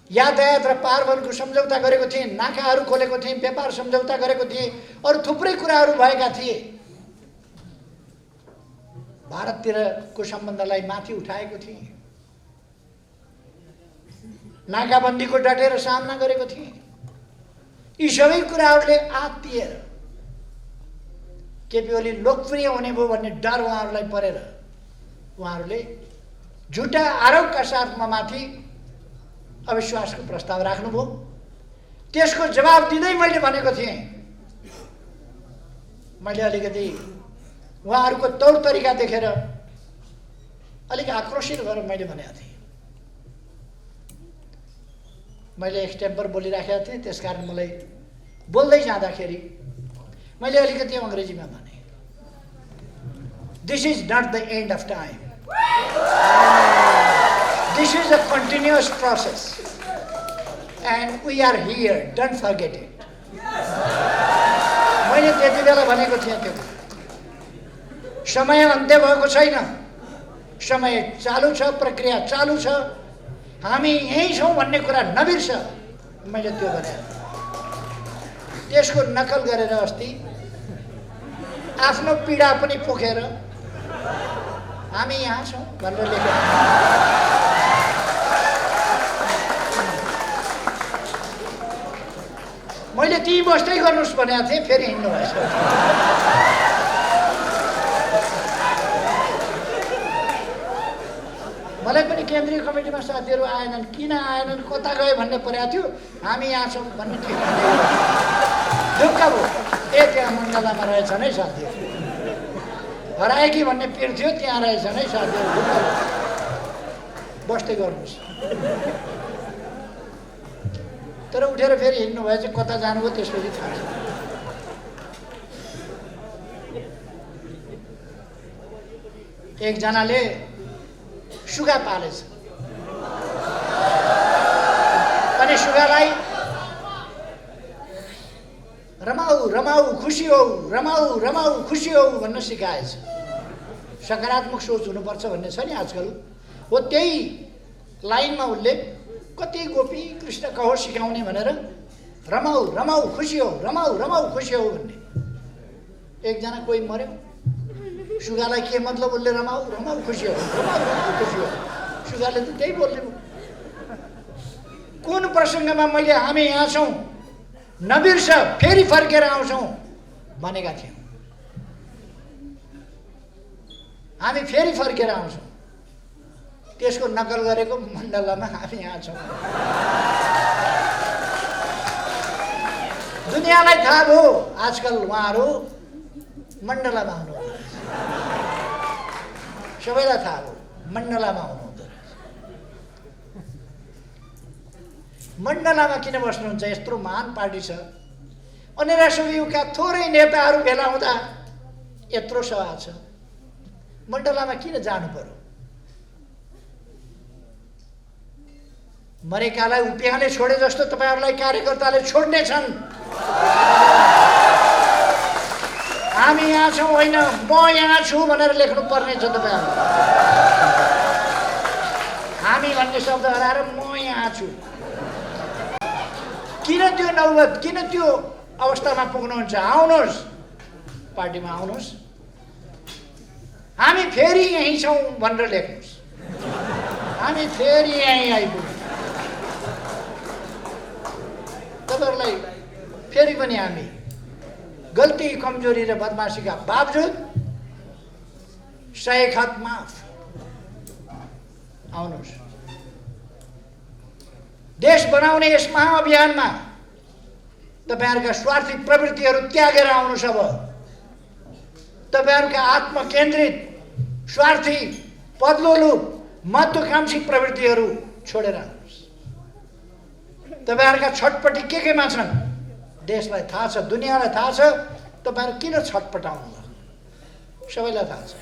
यातायात र पारवनको सम्झौता गरेको थिएँ, नाकाहरू खोलेको थिएँ, व्यापार सम्झौता गरेको थिएँ, अरू थुप्रै कुराहरू भएका थिए। भारततिरको सम्बन्धलाई माथि उठाएको थिएँ। नाकाबन्दीको डटेर सामना गरेको थिएँ। यी सबै कुराहरूले आत्तिएर केपी ओली लोकप्रिय हुने भयो भन्ने डर उहाँहरूलाई परेर उहाँहरूले झुटा आरोपका साथ ममाथि अविश्वासको प्रस्ताव राख्नुभयो। त्यसको जवाब दिँदै मैले भनेको थिएँ, मैले अलिकति उहाँहरूको तौर तरिका देखेर अलिक आक्रोशित भएर मैले भनेको थिएँ। मैले एक्सटेम्पर बोलिराखेको थिएँ, त्यसकारण मलाई बोल्दै जाँदाखेरि मैले अलिकति अङ्ग्रेजीमा भने, this is not the end of time, this is a continuous process and we are here, don't forget it. मैले त्यति बेला भनेको थिएँ त्यो समय अन्त्य भएको छैन, समय चालु छ, प्रक्रिया चालु छ, हामी यहीँ छौँ भन्ने कुरा नबिर्स। मैले त्यो भने त्यसको नकल गरेर अस्ति आफ्नो पीडा पनि पोखेर हामी यहाँ छौँ भनेर लेखेँ। मैले ती बस्दै गर्नुहोस् भनेको थिएँ, फेरि हिँड्नु भएछ। मलाई पनि केन्द्रीय कमिटीमा साथीहरू आएनन्, किन आएनन्, कता गए भन्ने परेको थियो, हामी यहाँ छौँ भन्ने थियो। ढुक्क भयो, त्यहाँ मण्डलामा रहेछन् है साथीहरू, हराए कि भन्ने पिर थियो, त्यहाँ रहेछन् है साथीहरू, ढुक्क भयो, बस्दै गर्नुहोस्। तर उठेर फेरि हिँड्नु भएछ, कता जानुभयो त्यसपछि थाहा छ। एकजनाले सुगा पालेछ अनि सुगालाई रमाऊ रमाऊ खुसी हौ, रमाऊ रमाऊ खुसी हौ भन्न सिकाएछ। सकारात्मक सोच हुनुपर्छ भन्ने छ नि आजकल, हो त्यही लाइनमा उसले कति गोपी कृष्ण कहो सिकाउने भनेर रमाऊ रमाऊ खुसी हौ, रमाऊ रमाऊ खुसी हौ भन्ने। एकजना कोही मर्यो, सुगालाई के मतलब, उसले रमाऊ रमाऊ खुसी हो, रमाऊ रमाऊ खुसी हो, सुगाले त त्यही बोल्ने। कुन प्रसङ्गमा मैले हामी यहाँ छौँ नबिर्स, फेरि फर्केर आउँछौँ भनेका थियौँ। हामी फेरि फर्केर आउँछौँ, त्यसको नकल गरेको मण्डलामा हामी यहाँ छौँ। दुनियाँलाई थाहा भयो आजकल उहाँहरू मण्डलामा हुनुहुँदो रहेछ, सबैलाई थाहा भयो मण्डलामा हुनुहुँदो रहेछ। मण्डलामा किन बस्नुहुन्छ, यत्रो महान पार्टी छ, अनेरा सुवियुका थोरै नेताहरू भेला हुँदा यत्रो सभा छ, मण्डलामा किन जानु पर्यो? मरेकालाई उपियाँले छोडे जस्तो तपाईँहरूलाई कार्यकर्ताले छोड्ने छन्। हामी यहाँ छौँ होइन, म यहाँ छु भनेर लेख्नु पर्ने छ तपाईँहरू। हामी भन्ने शब्द हराएर म यहाँ छु। किन त्यो नौबत, किन त्यो अवस्थामा पुग्नुहुन्छ? आउनुहोस्, पार्टीमा आउनुहोस्, हामी फेरि यहीँ छौँ भनेर लेख्नुहोस्, हामी फेरि यहीँ आइपुग्यौँ। तपाईँहरूलाई फेरि पनि हामी गल्ती कमजोरी र बदमासीका बावजुद 100 खत माफ। आउनुहोस्, देश बनाउने यस महाअभियानमा तपाईँहरूका स्वार्थी प्रवृत्तिहरू त्यागेर आउनुहोस्। अब तपाईँहरूका आत्मकेन्द्रित स्वार्थी पदलोलुप महत्त्वाकांक्षी प्रवृत्तिहरू छोडेर आउनुहोस्। तपाईँहरूका छटपट्टि केमा छन् देशलाई थाहा छ, दुनियाँलाई थाहा छ। तपाईँहरू किन छटपटाउनु भयो सबैलाई थाहा छ।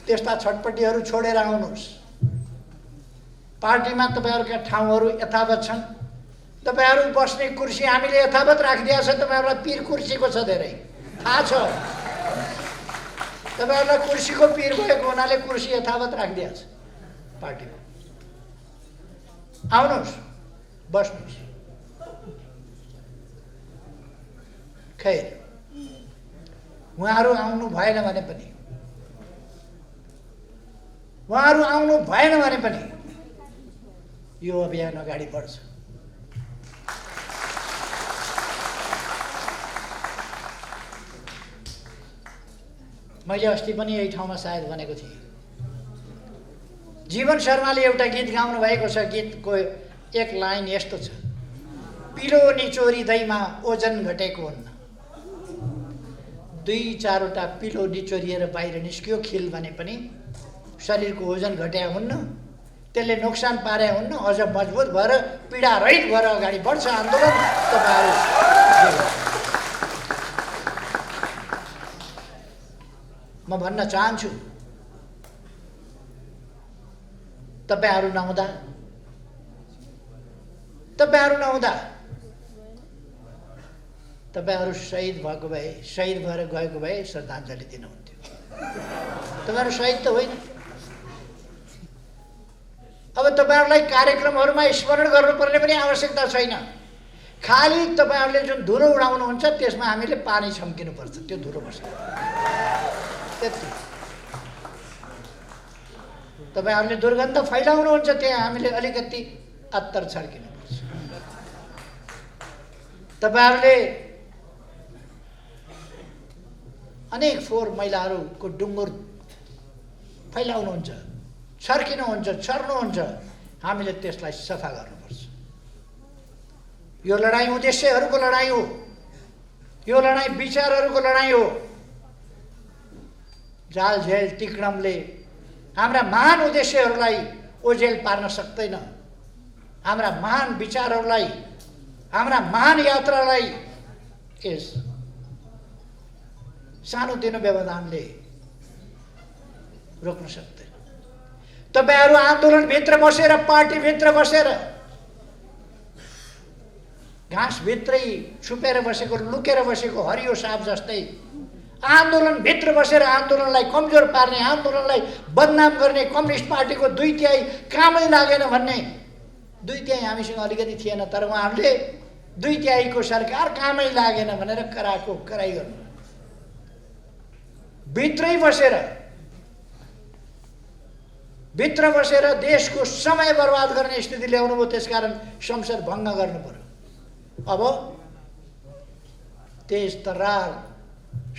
त्यस्ता छटपट्टिहरू छोडेर आउनुहोस्। पार्टीमा तपाईँहरूका ठाउँहरू यथावत छन्, तपाईँहरू बस्ने कुर्सी हामीले यथावत राखिदिएको छ। तपाईँहरूलाई पीर कुर्सीको छ, धेरै थाहा छ। तपाईँहरूलाई कुर्सीको पीर भएको हुनाले कुर्सी यथावत राखिदिएको छ पार्टीमा। आउनुहोस्, बस्नुहोस्। खैर, उहाँहरू आउनु भएन भने पनि, उहाँहरू आउनु भएन भने पनि यो अभियान अगाडि बढ्छ। मैले अस्ति पनि यही ठाउँमा सायद भनेको थिएँ, जीवन शर्माले एउटा गीत गाउनु भएको छ। गीतको एक लाइन यस्तो छ, पिलो निचोरिँदैमा ओजन घटेको हुन्न। 2-4वटा पिलो निचोरिएर बाहिर निस्क्यो खिल भने पनि शरीरको ओजन घट्या हुन्न, त्यसले नोक्सान पारे हुन्न, अझ मजबुत भएर पीडा रहित भएर अगाडि बढ्छ आन्दोलन। तपाईँहरू म भन्न चाहन्छु, तपाईँहरू नहुँदा तपाईँहरू शहीद भएको भए, शहीद भएर गएको भए श्रद्धाञ्जली दिनुहुन्थ्यो। तपाईँहरू शहीद त होइन। अब तपाईँहरूलाई कार्यक्रमहरूमा स्मरण गर्नुपर्ने पनि आवश्यकता छैन। खालि तपाईँहरूले जुन धुलो उडाउनुहुन्छ त्यसमा हामीले पानी छम्किनुपर्छ, त्यो धुलो बस्छ त्यति। तपाईँहरूले दुर्गन्ध फैलाउनुहुन्छ, त्यहाँ हामीले अलिकति अत्तर छर्किनुपर्छ। तपाईँहरूले अनेक फोहोर मैलाहरूको डुङ्गुर फैलाउनुहुन्छ, छर्किनुहुन्छ, छर्नुहुन्छ, हामीले त्यसलाई सफा गर्नुपर्छ। यो लडाईँ उद्देश्यहरूको लडाईँ हो, यो लडाईँ विचारहरूको लडाईँ हो। जाल झेल तिक्रमले हाम्रा महान उद्देश्यहरूलाई ओझेल पार्न सक्दैन। हाम्रा महान विचारहरूलाई, हाम्रा महान यात्रालाई यस सानोतिनो व्यवधानले रोक्न सक्दैन। तपाईँहरू आन्दोलनभित्र बसेर, पार्टीभित्र बसेर, घाँसभित्रै छुपेर बसेको, लुकेर बसेको हरियो साप जस्तै आन्दोलनभित्र बसेर आन्दोलनलाई कमजोर पार्ने, आन्दोलनलाई बदनाम गर्ने, कम्युनिस्ट पार्टीको 2/3 कामै लागेन भन्ने, 2/3 हामीसँग अलिकति थिएन, तर उहाँहरूले 2/3 को सरकार कामै लागेन भनेर कराको कराई गर्नु, भित्र बसेर देशको समय बर्बाद गर्ने स्थिति ल्याउनु भयो। त्यसकारण संसद भङ्ग गर्नु पर्यो। अब तेज तर्रार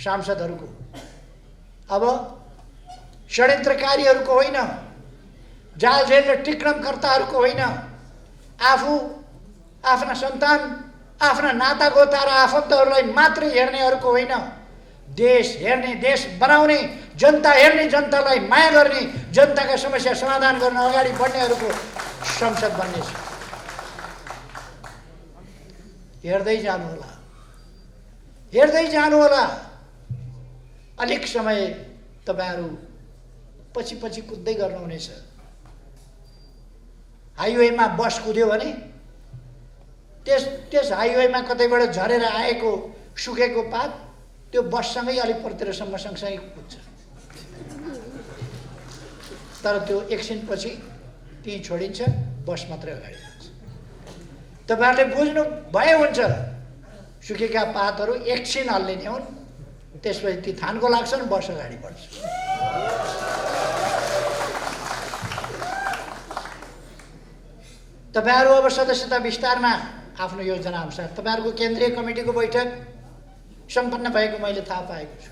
सांसदहरूको, अब षड्यन्त्रकारीहरूको होइन, जाल झेल र टिक्रमकर्ताहरूको होइन, आफू आफ्ना सन्तान, आफ्ना नातागोता र आफन्तहरूलाई मात्रै हेर्नेहरूको होइन, देश हेर्ने, देश बनाउने, जनता हेर्ने, जनतालाई माया गर्ने, जनताका समस्या समाधान गर्न अगाडि बढ्नेहरूको संसद बन्नेछ। हेर्दै जानुहोला, हेर्दै जानुहोला। अलिक समय तपाईँहरू पछि पछि कुद्दै गर्नुहुनेछ। हाइवेमा बस कुद्यो भने त्यस हाइवेमा कतैबाट झरेर आएको सुकेको पात त्यो बससँगै अलिक परतिरसम्म सँगसँगै कुद्छ, तर त्यो एकछिनपछि त्यहीँ छोडिन्छ, बस मात्रै अगाडि जान्छ। तपाईँहरूले बुझ्नु भए हुन्छ, सुकेका पातहरू एकछिन हल्लिने हुन्, त्यसपछि ती थानको लाग्छन्, बस अगाडि बढ्छ। तपाईँहरू अब सदस्यता विस्तारमा आफ्नो योजना अनुसार तपाईँहरूको केन्द्रीय कमिटीको बैठक सम्पन्न भएको मैले थाहा पाएको छु।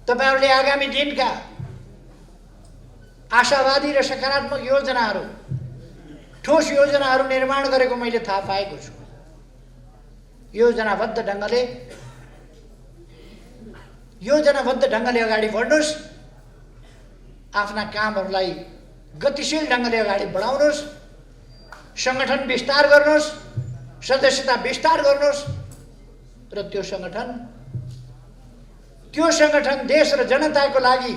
तपाईँहरूले आगामी दिनका आशावादी र सकारात्मक योजनाहरू, ठोस योजनाहरू निर्माण गरेको मैले थाहा पाएको छु। योजनाबद्ध ढङ्गले अगाडि बढ्नुहोस्, आफ्ना कामहरूलाई गतिशील ढङ्गले अगाडि बढाउनुहोस्, सङ्गठन विस्तार गर्नुहोस्, सदस्यता विस्तार गर्नुहोस् र त्यो सङ्गठन देश र जनताको लागि,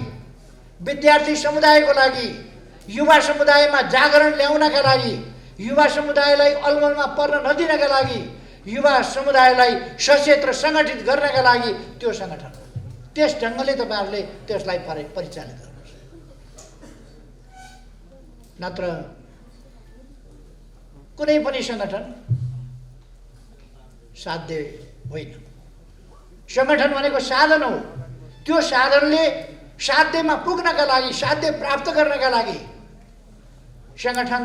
विद्यार्थी समुदायको लागि, युवा समुदायमा जागरण ल्याउनका लागि, युवा समुदायलाई अलमलमा पर्न नदिनका लागि, युवा समुदायलाई सचेत र सङ्गठित गर्नका लागि त्यो सङ्गठन, त्यस ढङ्गले तपाईँहरूले त्यसलाई परिचालित गर्नुहोस्। नत्र कुनै पनि सङ्गठन साध्य होइन। सङ्गठन भनेको साधन हो। त्यो साधनले साध्यमा पुग्नका लागि, साध्य प्राप्त गर्नका लागि सङ्गठन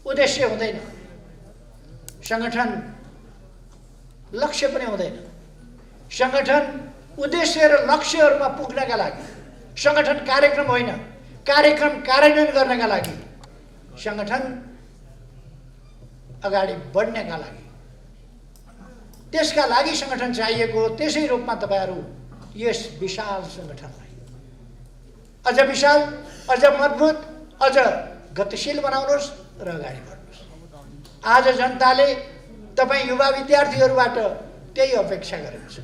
उद्देश्य हुँदैन, सङ्गठन लक्ष्य पनि हुँदैन। सङ्गठन उद्देश्य र लक्ष्यहरूमा पुग्नका लागि, सङ्गठन कार्यक्रम होइन, कार्यक्रम कार्यान्वयन गर्नका लागि, सङ्गठन अगाडि बढ्नका लागि, त्यसका लागि सङ्गठन चाहिएको हो। त्यसै रूपमा तपाईँहरू यस विशाल सङ्गठनलाई अझ विशाल, अझ मजबुत, अझ गतिशील बनाउनुहोस् र अगाडि बढ्नुहोस्। आज जनताले तपाईँ युवा विद्यार्थीहरूबाट त्यही अपेक्षा गरेको छ।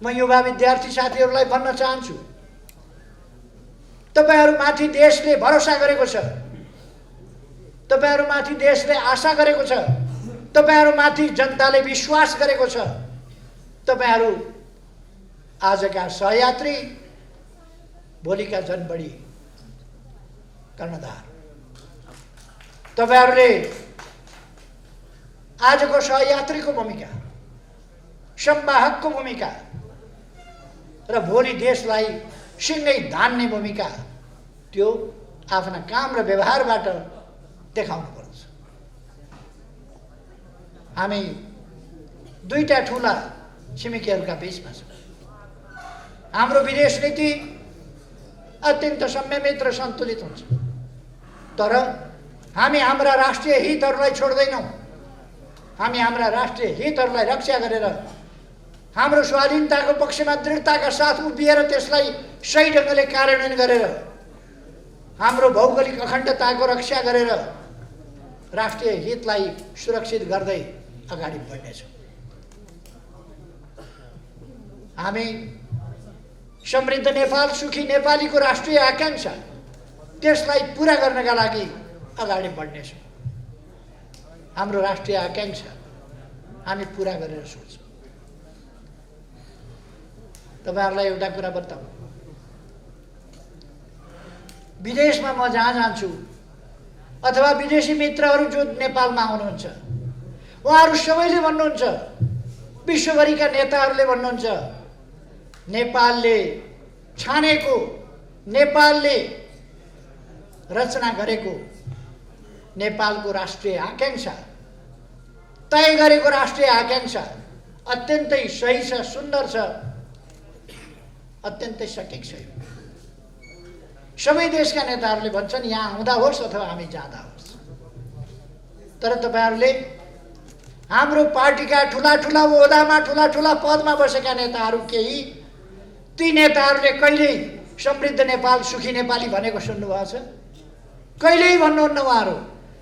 म युवा विद्यार्थी साथीहरूलाई भन्न चाहन्छु, तपाईहरूमाथि देशले भरोसा गरेको छ, तपाईहरूमाथि देशले आशा गरेको छ, तपाईहरूमाथि जनताले विश्वास गरेको छ। तपाईहरू आजका सहयात्री, भोलिका जनबढी कर्णधार। तपाईहरूले आजको सहयात्रीको भूमिका, संवाहकको भूमिका र भोलि देशलाई सिँगै धान्ने भूमिका त्यो आफ्ना काम र व्यवहारबाट देखाउनु पर्छ। हामी दुईटा ठुला छिमेकीहरूका बीचमा छौँ। हाम्रो विदेश नीति अत्यन्त संयमित र सन्तुलित हुन्छ, तर हामी हाम्रा राष्ट्रिय हितहरूलाई छोड्दैनौँ। हामी हाम्रा राष्ट्रिय हितहरूलाई रक्षा गरेर हाम्रो स्वाधीनताको पक्षमा दृढताका साथ उभिएर त्यसलाई सही ढङ्गले कार्यान्वयन गरेर हाम्रो भौगोलिक अखण्डताको रक्षा गरेर राष्ट्रिय हितलाई सुरक्षित गर्दै अगाडि बढ्नेछौँ। हामी समृद्ध नेपाल, सुखी नेपालीको राष्ट्रिय आकांक्षा त्यसलाई पुरा गर्नका लागि अगाडि बढ्नेछौँ। हाम्रो राष्ट्रिय आकांक्षा हामी पुरा गरेर सोच्छौँ। तपाईहरुलाई एउटा कुरा बताऊ, विदेशमा म जहाँ जान्छु अथवा विदेशी मित्रहरू जो नेपालमा आउनुहुन्छ, उहाँहरू सबैले भन्नुहुन्छ, विश्वभरिका नेताहरूले भन्नुहुन्छ, नेपालले छानेको, नेपालले रचना गरेको नेपालको राष्ट्रिय आकांक्षा, तय गरेको राष्ट्रिय आकांक्षा अत्यन्तै सही छ, सुन्दर छ, अत्यन्तै सटीक छ। सबै देशका नेताहरूले भन्छन् यहाँ आउँदा होस् अथवा हामी जाँदा होस्। तर तपाईहरुले हाम्रो पार्टीका ठुला ठुला ओहदामा, ठुला ठुला पदमा बसेका नेताहरू केही, ती नेताहरूले कहिल्यै समृद्ध नेपाल, सुखी नेपाली भनेको सुन्नुभएको छ? कहिल्यै भन्नुहुन्न उहाँहरू,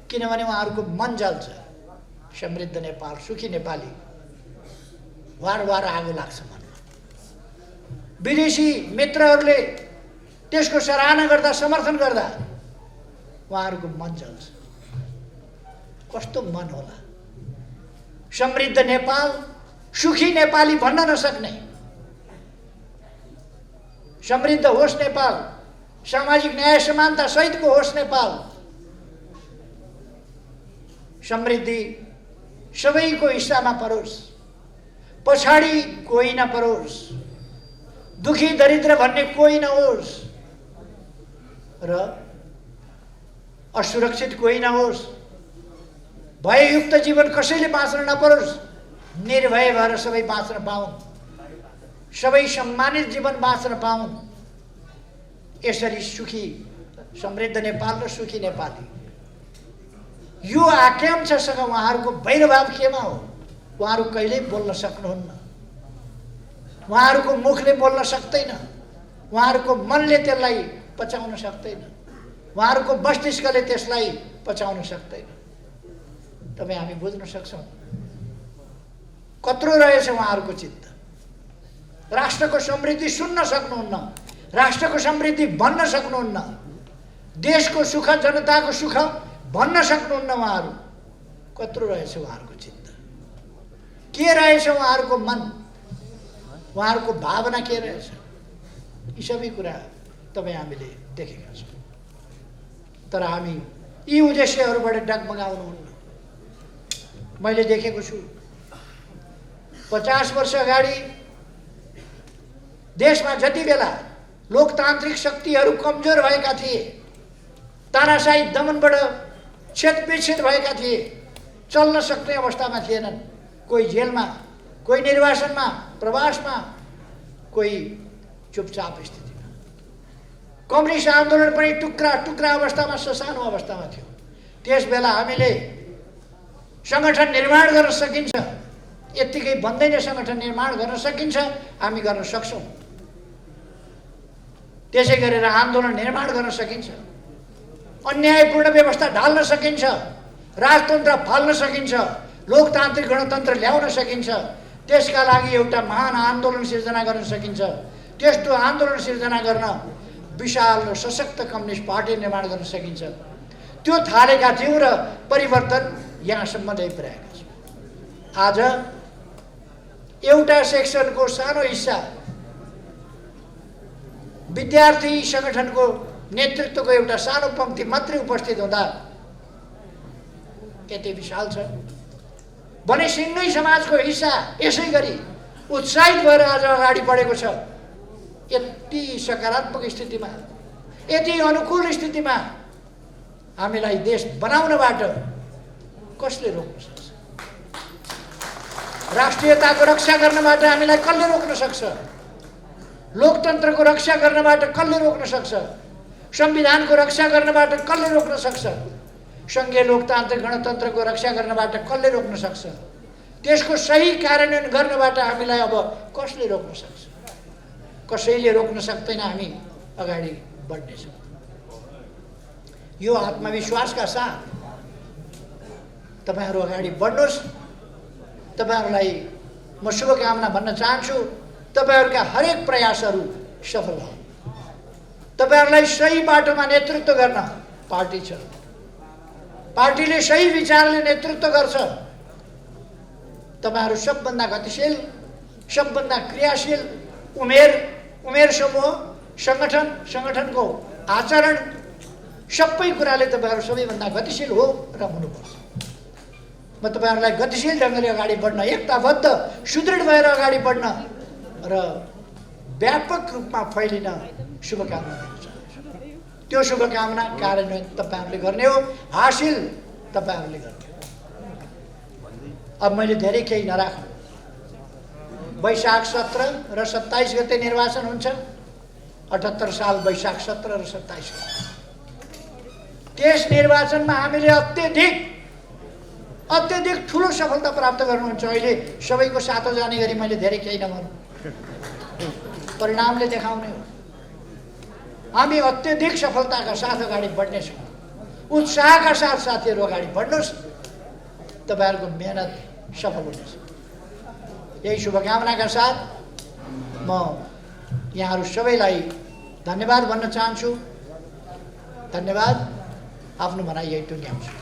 किनभने उहाँहरूको मन जल्छ। समृद्ध नेपाल, सुखी नेपाली वार वार आगो लाग्छ मनमा। विदेशी मित्रहरूले त्यसको सराहना गर्दा, समर्थन गर्दा उहाँहरूको मन जल्छ। कस्तो मन होला? समृद्ध नेपाल, सुखी नेपाली भन्न नसक्ने, समृद्ध होस् नेपाल, सामाजिक न्याय समानता सहितको होस् नेपाल, समृद्धि सबैको हिस्सामा परोस्, पछाडि कोही नपरोस्, दुखी दरिद्र भन्ने कोही नहोस् र असुरक्षित कोही नहोस्, भययुक्त जीवन कसैले बाँच्न नपरोस्, निर्भय भएर सबै बाँच्न पाउन्, सबै सम्मानित जीवन बाँच्न पाउन्। यसरी सुखी समृद्ध नेपाल र सुखी नेपाली, यो आकांक्षासँग उहाँहरूको वैरभाव केमा हो? उहाँहरू कहिल्यै बोल्न सक्नुहुन्न, उहाँहरूको मुखले बोल्न सक्दैन, उहाँहरूको मनले त्यसलाई पचाउन सक्दैन, उहाँहरूको मस्तिष्कले त्यसलाई पचाउन सक्दैन। तपाईँ हामी बुझ्न सक्छौँ कत्रो रहेछ उहाँहरूको चित्त। राष्ट्रको समृद्धि सुन्न सक्नुहुन्न, राष्ट्रको समृद्धि भन्न सक्नुहुन्न, देशको सुख, जनताको सुख भन्न सक्नुहुन्न। उहाँहरू कत्रो रहेछ उहाँहरूको चित्त, के रहेछ उहाँहरूको मन, उहाँहरूको भावना के रहेछ, यी सबै कुरा तपाईँ हामीले देखेका छौँ। तर हामी यी उद्देश्यहरूबाट डगमगाउनुहुन्न। मैले देखेको छु 50 वर्ष अगाडि देशमा जति बेला लोकतान्त्रिक शक्तिहरू कमजोर भएका थिए, तानाशाही दमनबाट क्षतविक्षत भएका थिए, चल्न सक्ने अवस्थामा थिएनन्। कोही जेलमा, कोही निर्वासनमा, प्रवासमा, कोही चुपचाप स्थितिमा। कम्युनिस्ट आन्दोलन पनि टुक्रा टुक्रा अवस्थामा, ससानो अवस्थामा थियो। त्यस बेला हामीले सङ्गठन निर्माण गर्न सकिन्छ, यत्तिकै भन्दैन सङ्गठन निर्माण गर्न सकिन्छ, हामी गर्न सक्छौँ। त्यसै गरेर आन्दोलन निर्माण गर्न सकिन्छ, अन्यायपूर्ण व्यवस्था ढाल्न सकिन्छ, राजतन्त्र फाल्न सकिन्छ, लोकतान्त्रिक गणतन्त्र ल्याउन सकिन्छ। त्यसका लागि एउटा महान आन्दोलन सिर्जना गर्न सकिन्छ। त्यस्तो आन्दोलन सिर्जना गर्न विशाल र सशक्त कम्युनिस्ट पार्टी निर्माण गर्न सकिन्छ। त्यो थालेका थियौँ र परिवर्तन यहाँसम्म ल्याइपुर्याएका छौँ। आज एउटा सेक्सनको सानो हिस्सा विद्यार्थी सङ्गठनको नेतृत्वको एउटा सानो पङ्क्ति मात्रै उपस्थित हुँदा कति विशाल छ भने सिङ्गै समाजको हिस्सा यसै गरी उत्साहित भएर आज अगाडि बढेको छ। यति सकारात्मक स्थितिमा, यति अनुकूल स्थितिमा हामीलाई देश बनाउनबाट कसले रोक्न सक्छ? राष्ट्रियताको रक्षा गर्नबाट हामीलाई कसले रोक्न सक्छ? लोकतन्त्रको रक्षा गर्नबाट कसले रोक्न सक्छ? संविधानको रक्षा गर्नबाट कसले रोक्न सक्छ? सङ्घीय लोकतान्त्रिक गणतन्त्रको रक्षा गर्नबाट कसले रोक्न सक्छ? त्यसको सही कार्यान्वयन गर्नबाट हामीलाई अब कसले रोक्न सक्छ? कसैले रोक्न सक्दैन। हामी अगाडि बढ्नेछौँ। यो आत्मविश्वासका साथ तपाईहरू अगाडि बढ्नुहोस्। तपाईहरूलाई म शुभकामना भन्न चाहन्छु। तपाईहरूका हरेक प्रयासहरू सफल होस्। तपाईहरूलाई सही बाटोमा नेतृत्व गर्न पार्टी छ। पार्टीले सही विचारले नेतृत्व गर्छ। तपाईहरू सबभन्दा गतिशील, सबभन्दा क्रियाशील उमेर समूह, सङ्गठनको आचरण, सबै कुराले तपाईहरू सबैभन्दा गतिशील हो र हुनुपर्छ। म तपाईहरूलाई गतिशील ढङ्गले अगाडि बढ्न, एकताबद्ध सुदृढ भएर अगाडि बढ्न र व्यापक रूपमा फैलिन शुभकामना दिन चाहन्छु। त्यो शुभकामना कार्यान्वयन तपाईहरूले गर्ने हो, हासिल तपाईहरूले गर्ने हो। अब मैले धेरै केही नराख्नु। वैशाख 17 र 27 गते निर्वाचन हुन्छ। 78 साल वैशाख 17 र 27 गते त्यस निर्वाचनमा हामीले अत्यधिक ठुलो सफलता प्राप्त गर्नुहुन्छ। अहिले सबैको सातो जाने गरी मैले धेरै केही नभनु, परिणामले देखाउने हो। हामी अत्यधिक सफलताका साथ अगाडि बढ्नेछौँ। उत्साहका साथ साथीहरू अगाडि बढ्नुहोस्। तपाईँहरूको मेहनत सफल हुनेछ। यही शुभकामनाका साथ म यहाँहरू सबैलाई धन्यवाद भन्न चाहन्छु। धन्यवाद। आफ्नो भनाइ यही टुङ्ग्याउँछु।